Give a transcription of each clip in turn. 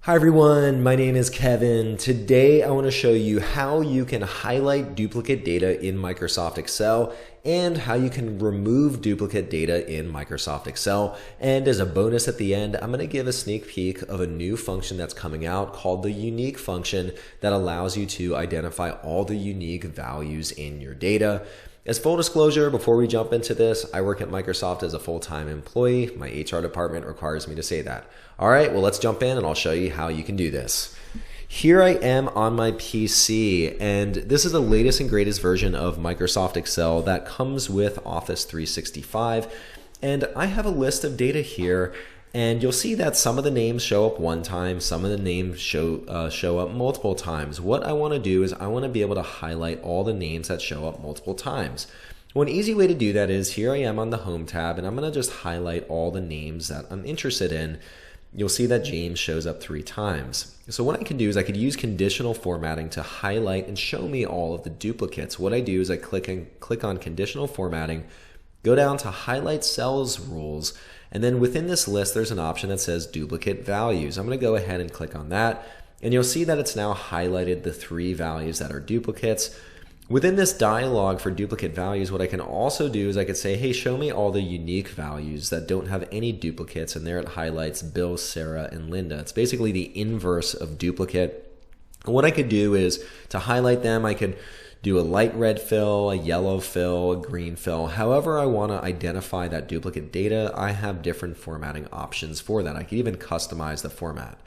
Hi everyone, my name is Kevin. Today I want to show you how you can highlight duplicate data in Microsoft Excel and how you can remove duplicate data in Microsoft Excel. And as a bonus at the end, I'm going to give a sneak peek of a new function that's coming out called the unique function that allows you to identify all the unique values in your data. As full disclosure, before we jump into this, I work at Microsoft as a full-time employee. My HR department requires me to say that. All right, well, let's jump in and I'll show you how you can do this. Here I am on my PC, and this is the latest and greatest version of Microsoft Excel that comes with Office 365. And I have a list of data here, and you'll see that some of the names show up one time, some of the names show up multiple times. What I want to do is I want to be able to highlight all the names that show up multiple times. One easy way to do that is here I am on the Home tab, and I'm going to just highlight all the names that I'm interested in. You'll see that James shows up 3 times. So what I can do is I could use conditional formatting to highlight and show me all of the duplicates. What I do is I click on conditional formatting, go down to highlight cells rules, and then within this list there's an option that says duplicate values. I'm going to go ahead and click on that, and you'll see that it's now highlighted the 3 values that are duplicates. Within this dialog for duplicate values, what I can also do is I could say, hey, show me all the unique values that don't have any duplicates, and there it highlights Bill, Sarah, and Linda. It's basically the inverse of duplicate. And what I could do is to highlight them, I could do a light red fill, a yellow fill, a green fill. However I want to identify that duplicate data, I have different formatting options for that. I could even customize the format.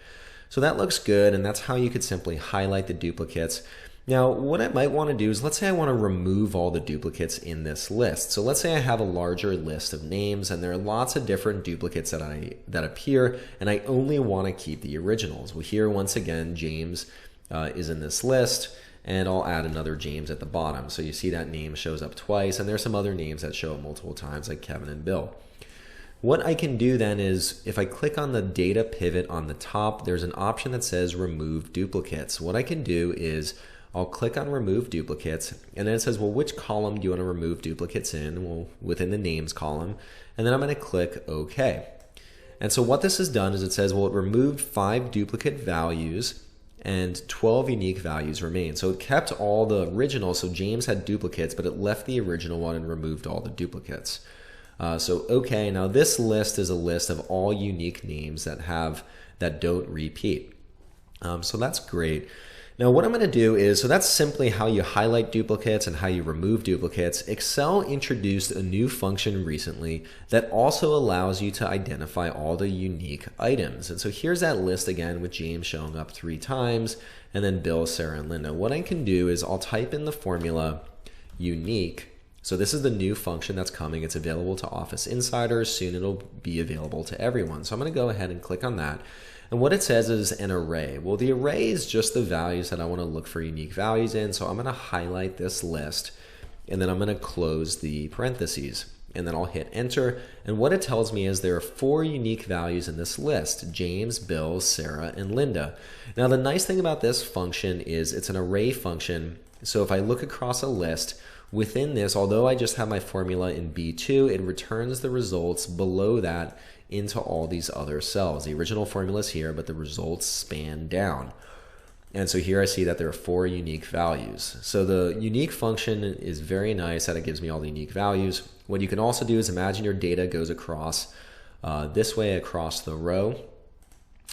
So that looks good, and that's how you could simply highlight the duplicates. Now, what I might want to do is, let's say I want to remove all the duplicates in this list. So let's say I have a larger list of names, and there are lots of different duplicates that appear, and I only want to keep the originals. Well, here, once again, James is in this list, and I'll add another James at the bottom. So you see that name shows up twice, and there's some other names that show up multiple times, like Kevin and Bill. What I can do then is, if I click on the data pivot on the top, there's an option that says remove duplicates. What I can do is I'll click on remove duplicates, and then it says, well, which column do you want to remove duplicates in? Well, within the names column, and then I'm going to click OK. And so what this has done is it says, well, it removed 5 duplicate values and 12 unique values remain. So it kept all the originals, so James had duplicates, but it left the original one and removed all the duplicates. So okay, now this list is a list of all unique names that don't repeat. So that's great. Now what I'm going to do is, so that's simply how you highlight duplicates and how you remove duplicates. Excel introduced a new function recently that also allows you to identify all the unique items. And so here's that list again with James showing up 3 times, and then Bill, Sarah, and Linda. What I can do is I'll type in the formula unique. So this is the new function that's coming. It's available to Office insiders. Soon it'll be available to everyone. So I'm going to go ahead and click on that. And what it says is an array. Well, the array is just the values that I want to look for unique values in. So I'm going to highlight this list, and then I'm going to close the parentheses, and then I'll hit enter. And what it tells me is there are 4 unique values in this list: James, Bill, Sarah, and Linda. Now the nice thing about this function is it's an array function. So if I look across a list, within this, although I just have my formula in B2, it returns the results below that into all these other cells. The original formula is here, but the results span down. And so here I see that there are 4 unique values. So the unique function is very nice that it gives me all the unique values. What you can also do is imagine your data goes across this way across the row,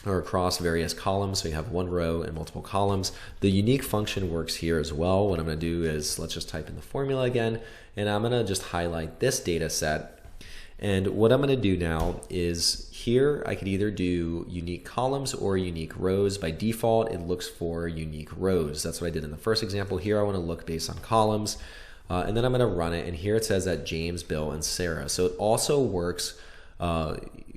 or across various columns, so you have 1 row and multiple columns. The unique function works here as well. What I'm going to do is, let's just type in the formula again, and I'm going to just highlight this data set. And what I'm going to do now is, here I could either do unique columns or unique rows. By default, it looks for unique rows. That's what I did in the first example. Here I want to look based on columns, and then I'm going to run it, and here it says that James, Bill, and Sarah. So it also works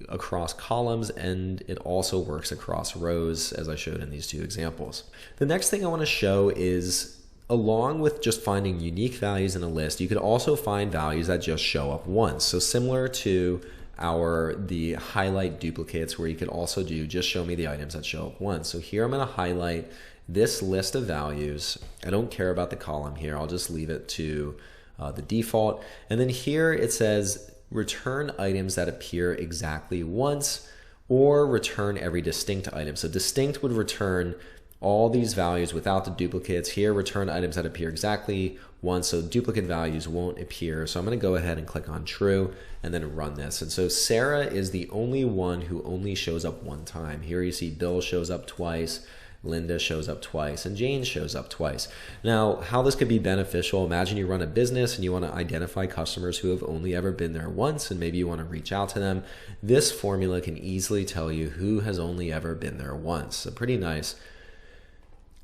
across columns, and it also works across rows, as I showed in these 2 examples. The next thing I want to show is, along with just finding unique values in a list, you could also find values that just show up once. So similar to the highlight duplicates, where you could also do just show me the items that show up once. So here I'm going to highlight this list of values. I don't care about the column here. I'll just leave it to the default. And then here it says return items that appear exactly once or return every distinct item. So distinct would return all these values without the duplicates. Here, return items that appear exactly once, so duplicate values won't appear. So I'm going to go ahead and click on true and then run this. And so Sarah is the only one who only shows up one time. Here you see Bill shows up twice, Linda shows up twice, and Jane shows up twice. Now, how this could be beneficial, imagine you run a business and you want to identify customers who have only ever been there once, and maybe you want to reach out to them. This formula can easily tell you who has only ever been there once. So pretty nice.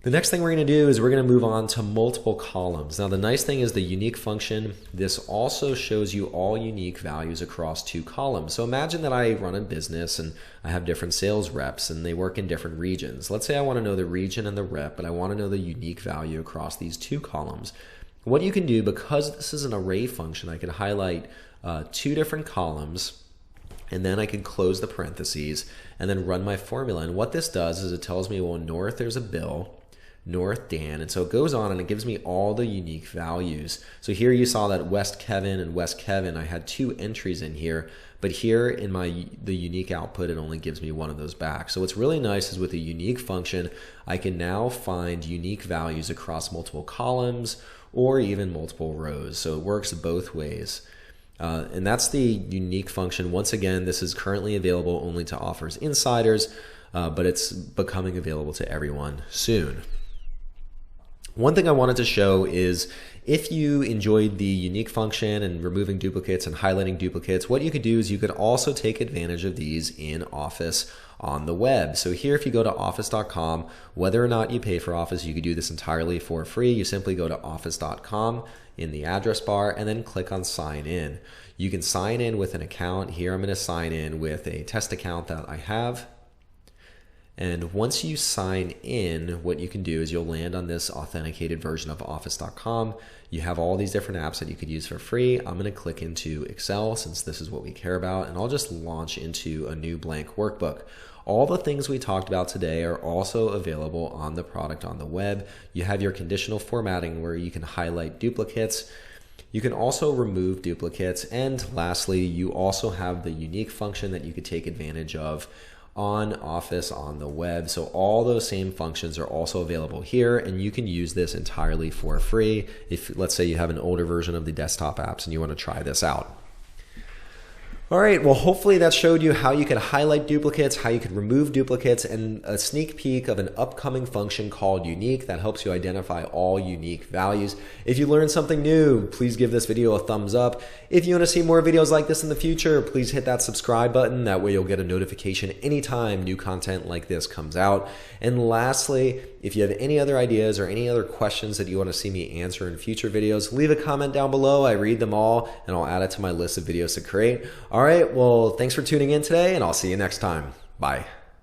The next thing we're going to do is we're going to move on to multiple columns. Now the nice thing is the unique function, this also shows you all unique values across 2 columns. So imagine that I run a business and I have different sales reps and they work in different regions. Let's say I want to know the region and the rep, but I want to know the unique value across these 2 columns. What you can do, because this is an array function, I can highlight 2 different columns, and then I can close the parentheses and then run my formula. And what this does is it tells me, well, north there's a Bill, north Dan, and so it goes on and it gives me all the unique values. So here you saw that West Kevin and West Kevin, I had 2 entries in here, but here in the unique output it only gives me one of those back. So what's really nice is with the unique function I can now find unique values across multiple columns or even multiple rows. So it works both ways. And that's the unique function. Once again, this is currently available only to Offers Insiders, but it's becoming available to everyone soon. One thing I wanted to show is if you enjoyed the unique function and removing duplicates and highlighting duplicates, what you could do is you could also take advantage of these in Office on the web. So here, if you go to office.com, whether or not you pay for Office, you could do this entirely for free. You simply go to office.com in the address bar and then click on sign in. You can sign in with an account. Here I'm going to sign in with a test account that I have. And once you sign in, what you can do is you'll land on this authenticated version of office.com. You have all these different apps that you could use for free. I'm going to click into Excel since this is what we care about, and I'll just launch into a new blank workbook. All the things we talked about today are also available on the product on the web. You have your conditional formatting where you can highlight duplicates. You can also remove duplicates. And lastly, you also have the unique function that you could take advantage of on Office on the web. So all those same functions are also available here, and you can use this entirely for free if, let's say, you have an older version of the desktop apps and you want to try this out. All right, well, hopefully that showed you how you could highlight duplicates, how you could remove duplicates, and a sneak peek of an upcoming function called unique that helps you identify all unique values. If you learned something new, please give this video a thumbs up. If you want to see more videos like this in the future, please hit that subscribe button. That way you'll get a notification anytime new content like this comes out. And lastly, if you have any other ideas or any other questions that you want to see me answer in future videos, leave a comment down below. I read them all and I'll add it to my list of videos to create. All right, well, thanks for tuning in today, and I'll see you next time. Bye.